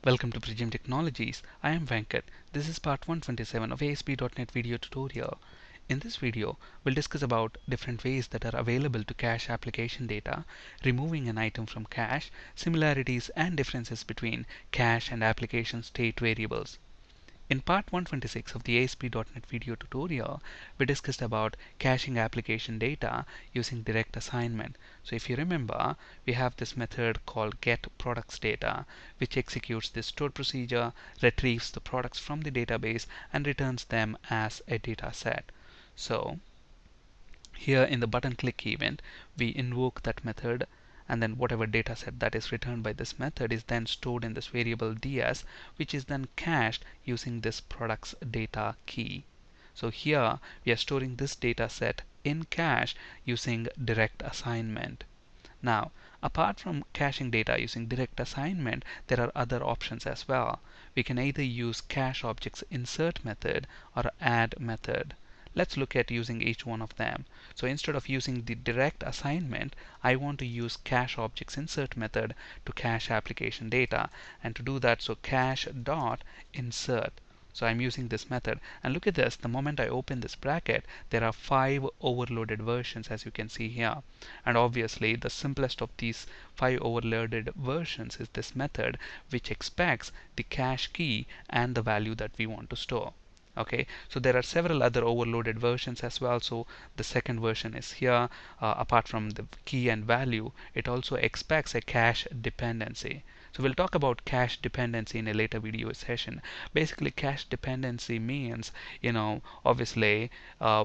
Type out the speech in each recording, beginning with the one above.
Welcome to Prism Technologies. I am Venkat. This is part 127 of ASP.NET video tutorial. In this video, we'll discuss about different ways that are available to cache application data, removing an item from cache, similarities and differences between cache and application state variables. In part 126 of the ASP.NET video tutorial, we discussed about caching application data using direct assignment. So if you remember, we have this method called getProductsData, which executes this stored procedure, retrieves the products from the database, and returns them as a data set. So here in the button click event, we invoke that method, and then whatever data set that is returned by this method is then stored in this variable ds, which is then cached using this products data key. So here we are storing this data set in cache using direct assignment. Now, apart from caching data using direct assignment, there are other options as well. We can either use cache objects insert method or add method. Let's look at using each one of them. So instead of using the direct assignment, I want to use cache objects insert method to cache application data. And to do that, so cache dot insert. So I'm using this method, and look at this, the moment I open this bracket, there are 5 overloaded versions, as you can see here. And obviously the simplest of these 5 overloaded versions is this method, which expects the cache key and the value that we want to store. Okay, so there are several other overloaded versions as well. So the second version is here. Apart from the key and value, it also expects a cache dependency. So we'll talk about cache dependency in a later video session. Basically, cache dependency means, obviously,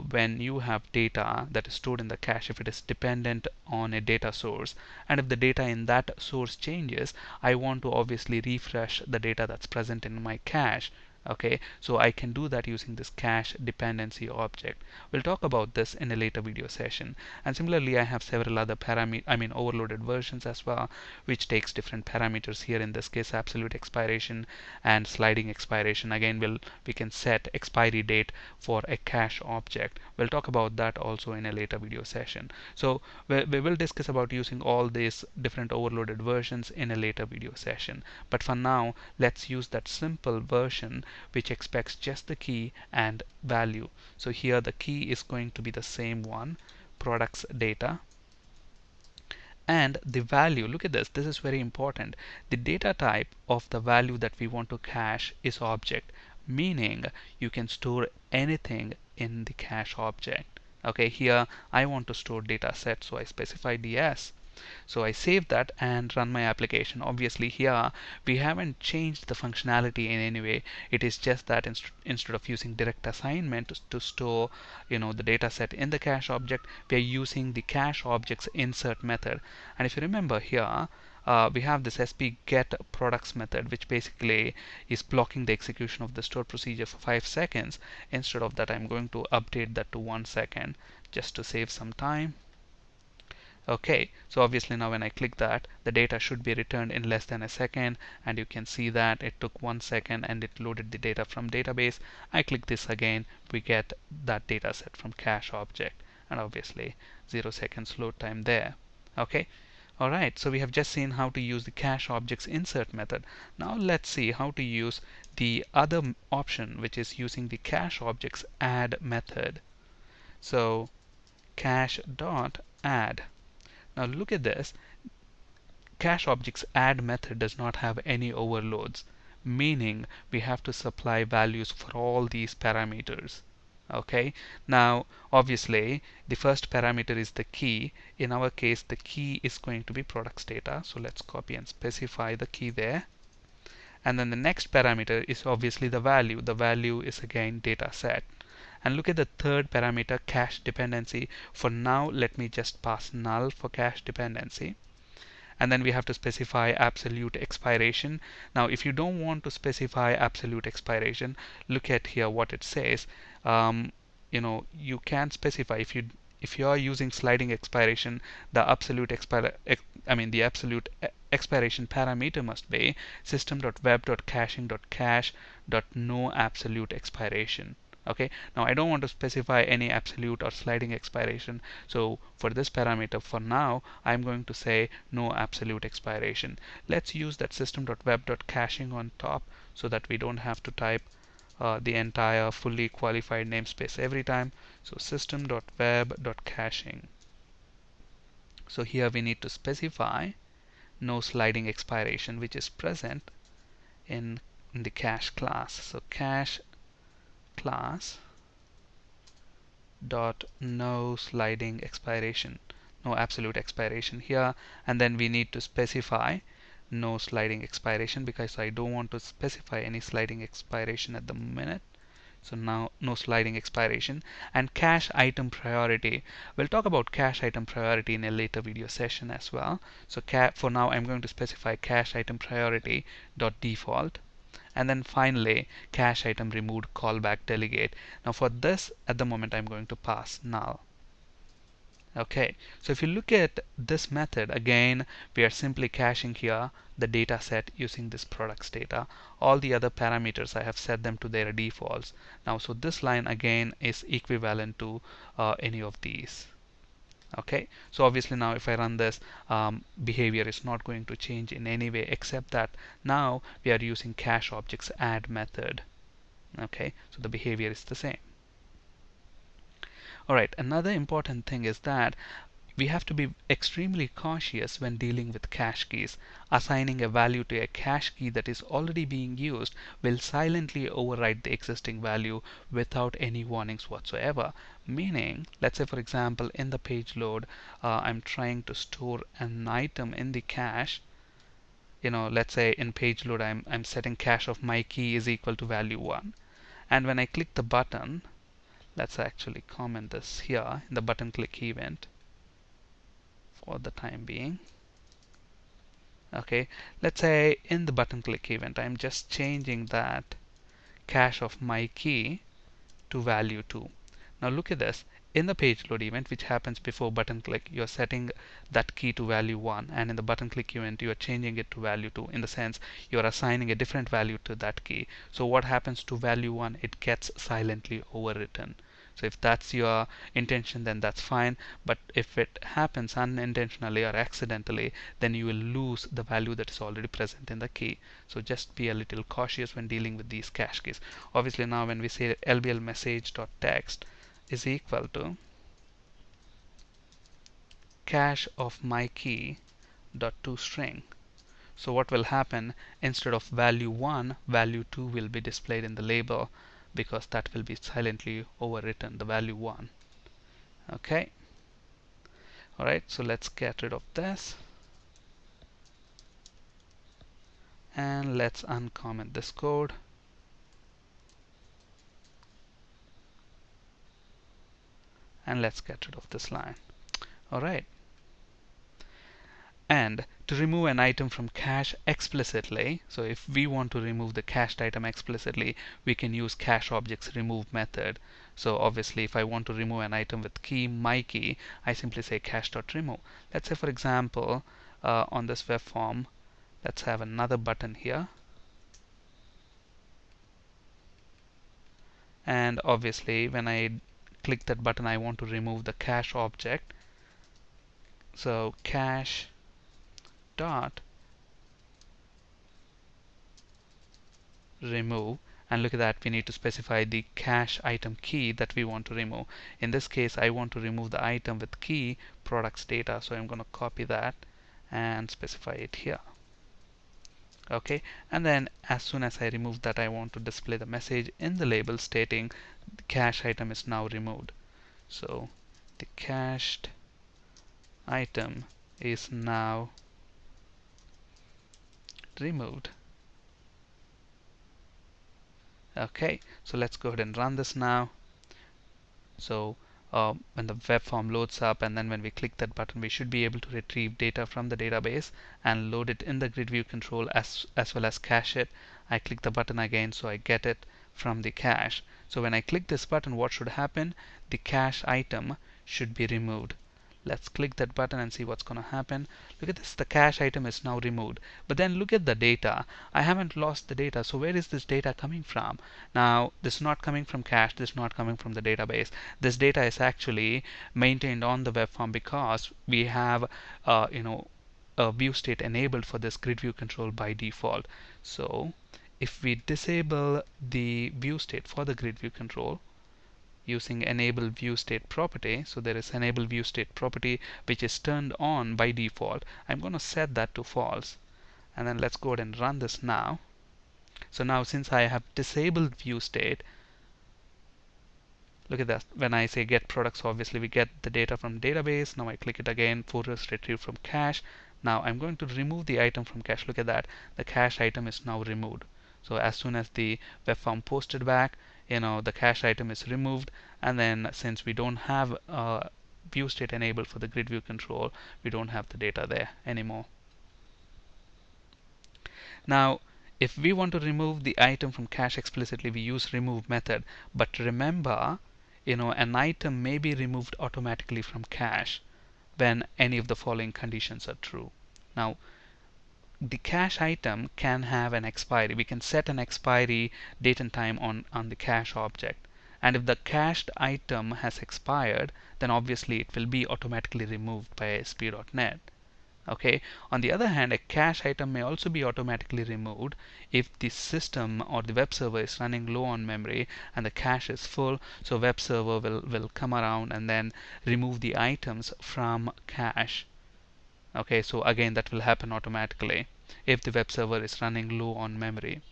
when you have data that is stored in the cache, if it is dependent on a data source, and if the data in that source changes, I want to obviously refresh the data that's present in my cache. Okay, so I can do that using this cache dependency object. We'll talk about this in a later video session. And similarly, I have several other overloaded versions as well, which takes different parameters. Here in this case, absolute expiration and sliding expiration. Again, we can set expiry date for a cache object. We'll talk about that also in a later video session. So we will discuss about using all these different overloaded versions in a later video session. But for now, let's use that simple version which expects just the key and value. So here the key is going to be the same one, products data, and the value, look at this, this is very important. The data type of the value that we want to cache is object, meaning you can store anything in the cache object. Okay, here I want to store data set, so I specify ds. So I save that and run my application. Obviously here we haven't changed the functionality in any way. It is just that instead of using direct assignment to store the data set in the cache object, we are using the cache objects insert method. And if you remember here, we have this sp get products method, which basically is blocking the execution of the store procedure for 5 seconds. Instead of that, I'm going to update that to 1 second just to save some time. Okay, so obviously now when I click that, the data should be returned in less than a second, and you can see that it took 1 second and it loaded the data from database. I click this again, we get that data set from cache object, and obviously 0 seconds load time there. Okay, alright, so we have just seen how to use the cache objects insert method. Now let's see how to use the other option, which is using the cache objects add method. So cache dot add. Now look at this, cache objects add method does not have any overloads, meaning we have to supply values for all these parameters. Okay, now obviously the first parameter is the key. In our case, the key is going to be products data, so let's copy and specify the key there. And then the next parameter is obviously the value. The value is again data set. And look at the third parameter, cache dependency. For now, let me just pass null for cache dependency. And then we have to specify absolute expiration. Now, if you don't want to specify absolute expiration, look at here what it says. You can specify if you are using sliding expiration, the absolute expiration parameter must be system.web.caching.cache.no absolute expiration. Okay, now I don't want to specify any absolute or sliding expiration, so for this parameter for now I'm going to say no absolute expiration. Let's use that system.web.caching on top so that we don't have to type the entire fully qualified namespace every time. So system.web.caching. So here we need to specify no sliding expiration, which is present in the cache class. So cache class dot no sliding expiration, no absolute expiration here, and then we need to specify no sliding expiration because I don't want to specify any sliding expiration at the minute. So now no sliding expiration. And cache item priority, we'll talk about cache item priority in a later video session as well. So for now I'm going to specify cache item priority dot default, and then finally cache item removed callback delegate. Now for this at the moment I'm going to pass null. Okay, so if you look at this method again, we are simply caching here the data set using this products data. All the other parameters I have set them to their defaults. Now so this line again is equivalent to any of these. Okay, so obviously now if I run this, behavior is not going to change in any way except that now we are using cache objects add method. Okay, so the behavior is the same. Alright, another important thing is that we have to be extremely cautious when dealing with cache keys. Assigning a value to a cache key that is already being used will silently override the existing value without any warnings whatsoever. Meaning, let's say for example in the page load, I'm trying to store an item in the cache. Let's say in page load I'm setting cache of my key is equal to value 1. And when I click the button, let's actually comment this here in the button click event for the time being. Okay, let's say in the button click event I'm just changing that cache of my key to value 2. Now look at this. In the page load event, which happens before button click, you're setting that key to value 1, and in the button click event you are changing it to value 2, in the sense you are assigning a different value to that key. So what happens to value 1? It gets silently overwritten. So if that's your intention, then that's fine, but if it happens unintentionally or accidentally, then you will lose the value that is already present in the key. So just be a little cautious when dealing with these cache keys. Obviously now when we say lbl message.text is equal to cache of my key dot toString. So what will happen, instead of value 1, value 2 will be displayed in the label, because that will be silently overwritten, the value 1. Okay, alright, so let's get rid of this and let's uncomment this code. And let's get rid of this line. Alright. And to remove an item from cache explicitly, so if we want to remove the cached item explicitly, we can use cache objects remove method. So obviously if I want to remove an item with key my key, I simply say cache.remove. Let's say for example on this web form, let's have another button here, and obviously when I click that button I want to remove the cache object. So cache dot remove, and look at that, we need to specify the cache item key that we want to remove. In this case I want to remove the item with key products data, so I'm going to copy that and specify it here. Okay, and then as soon as I remove that, I want to display the message in the label stating the cache item is now removed. So the cached item is now removed. Okay, so let's go ahead and run this now. So when the web form loads up, and then when we click that button, we should be able to retrieve data from the database and load it in the grid view control as well as cache it. I click the button again, so I get it from the cache. So when I click this button, what should happen? The cache item should be removed. Let's click that button and see what's going to happen. Look at this, the cache item is now removed. But then look at the data. I haven't lost the data. So where is this data coming from? Now, this is not coming from cache. This is not coming from the database. This data is actually maintained on the web form because we have, a view state enabled for this grid view control by default. So if we disable the view state for the grid view control, using enable view state property. So there is enable view state property which is turned on by default. I'm going to set that to false, and then let's go ahead and run this now. So now since I have disabled view state, look at that. When I say get products, obviously we get the data from database. Now I click it again, photos retrieved from cache. Now I'm going to remove the item from cache. Look at that, the cache item is now removed. So as soon as the web form posted back, the cache item is removed, and then since we don't have view state enabled for the grid view control, we don't have the data there anymore. Now if we want to remove the item from cache explicitly, we use remove method. But remember, an item may be removed automatically from cache when any of the following conditions are true. Now the cache item can have an expiry. We can set an expiry date and time on the cache object. And if the cached item has expired, then obviously it will be automatically removed by ASP.NET. Okay. On the other hand, a cache item may also be automatically removed if the system or the web server is running low on memory and the cache is full. So web server will come around and then remove the items from cache. Okay, so again that will happen automatically if the web server is running low on memory.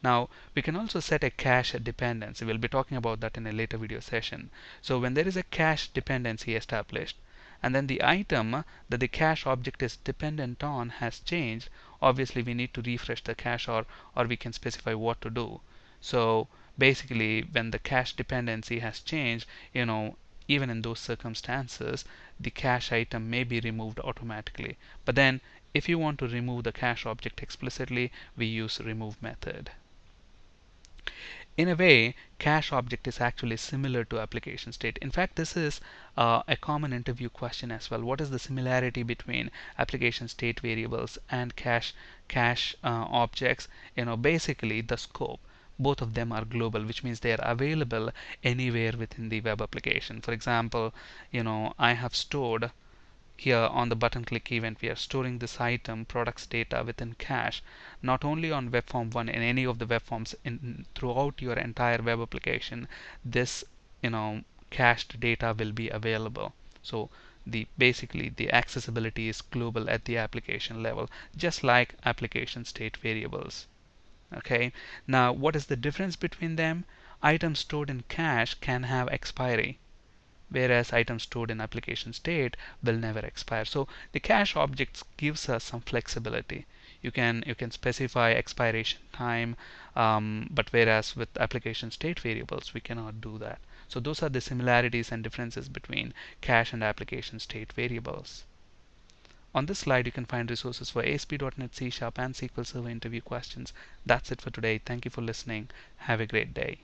Now we can also set a cache dependency. We'll be talking about that in a later video session. So when there is a cache dependency established, and then the item that the cache object is dependent on has changed, obviously we need to refresh the cache, or we can specify what to do. So basically when the cache dependency has changed, even in those circumstances, the cache item may be removed automatically. But then if you want to remove the cache object explicitly, we use remove method. In a way, cache object is actually similar to application state. In fact, this is a common interview question as well. What is the similarity between application state variables and cache objects? Basically the scope. Both of them are global, which means they are available anywhere within the web application. For example, I have stored here on the button click event, we are storing this item products data within cache, not only on web form 1, in any of the web forms throughout your entire web application. This cached data will be available. So basically the accessibility is global at the application level, just like application state variables. Okay, now what is the difference between them? Items stored in cache can have expiry, whereas items stored in application state will never expire. So the cache objects gives us some flexibility. You can specify expiration time, but whereas with application state variables we cannot do that. So those are the similarities and differences between cache and application state variables. On this slide you can find resources for ASP.NET, C# and SQL Server interview questions. That's it for today. Thank you for listening. Have a great day.